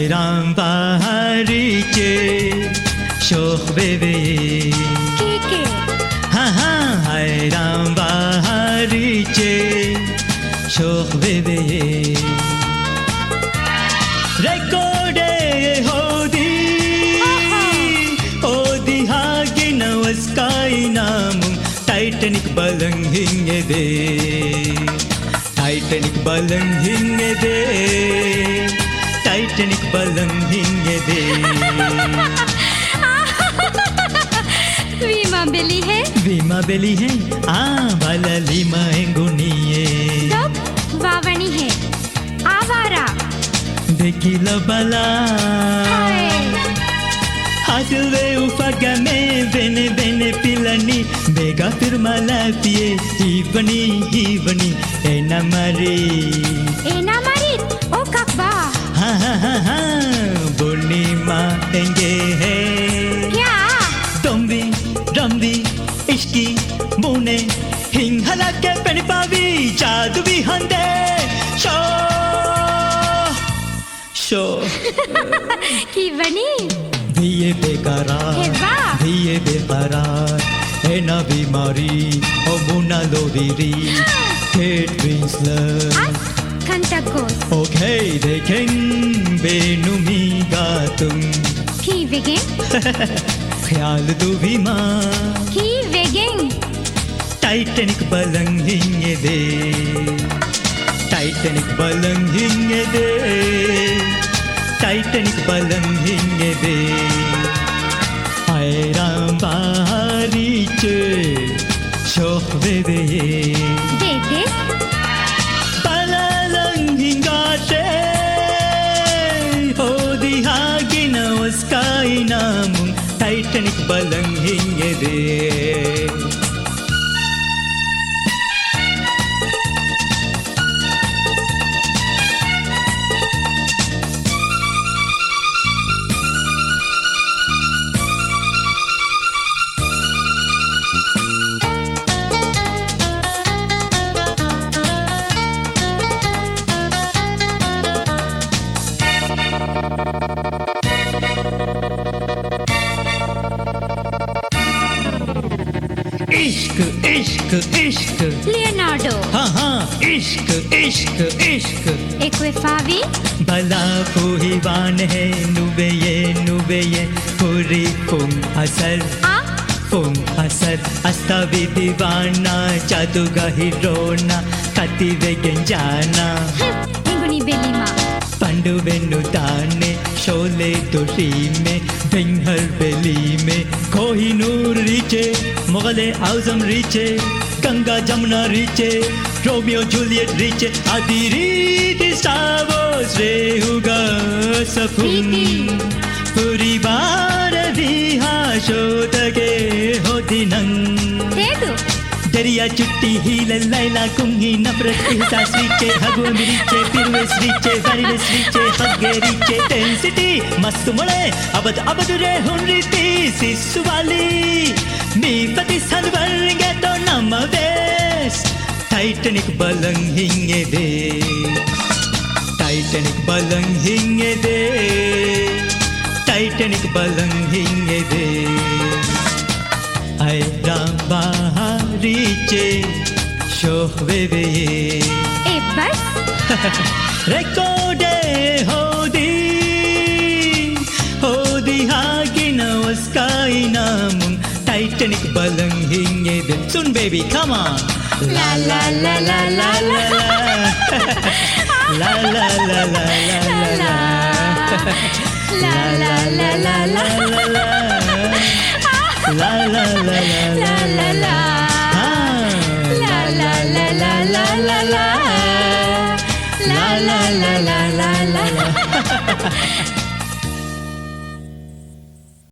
Hayran bahariçe şoh bebe Kike Ha ha hayran bahariçe şoh bebe Rekorde hodi hagi navaskai namum Titanic balang hinge de Titanic balang hinge de Titanic balang hinge de Vima beli hai bala lima enguniye Dog vavani hai Avara Dekila bala Hasil ve ufagame bene pilani Bega firmala piye hivani enamari o kakba ha bunima enge hai Kya Rambi ishki mune hinghala ke panipavi jadu vi hande show Kivani Diye beqarar diye beqarar ena bimari o muna lodiri Kate Winslet Kantakos Okay dekhen benumi gatum Kivegen ख्याल तू भी माँ Kivegen Titanic बलंग हिंगे दे Titanic बलंग हिंगे दे Titanic बलंग हिंगे दे आयराम बारीचे शोख बेबे Dede बलंग हिंगाटे हो दिहागी नवस्काई नामुं Titanic balang hinge de इश्क इश्क इश्क Leonardo हाँ इश्क इश्क इश्क Equifavi भला कोहिवान है नुबे ये पूरी फुम असर अस्तावी दीवाना जादूगा हिरोना कति वेगंजाना Enguni Belima पंडु वेनु ताने शोले दोषी में बेंगहर बेली में कोहिनूर रीचे मुगले आज़म रीचे गंगा जमुना रीचे रोमियो जूलियट रीचे आदि रीति स्टार्स रेहुगा सफुन पूरी बार दिहा शोधगे होती नंग Dedu दरिया चुट्टी हील लैला कुंगी नफरत एहसास रीचे हगो मिरीचे पिरवेस रीचे वरीलेस रीचे हगे रीचे टेंसिटी मस्त मुळे अबद रे हुनरीती सिसुवाली मी पति संवर्गे तो नमवेस Titanic Balang Hinge they Titanic Balang Hinge they Titanic Balang Hinge they Hayran bahariçe şoh bebe Ebbas Rekorde hodi hagi navaskai namun Titanic balang hinge de Sun baby come on La la la la la la La la la la la la La la la la la La la la la la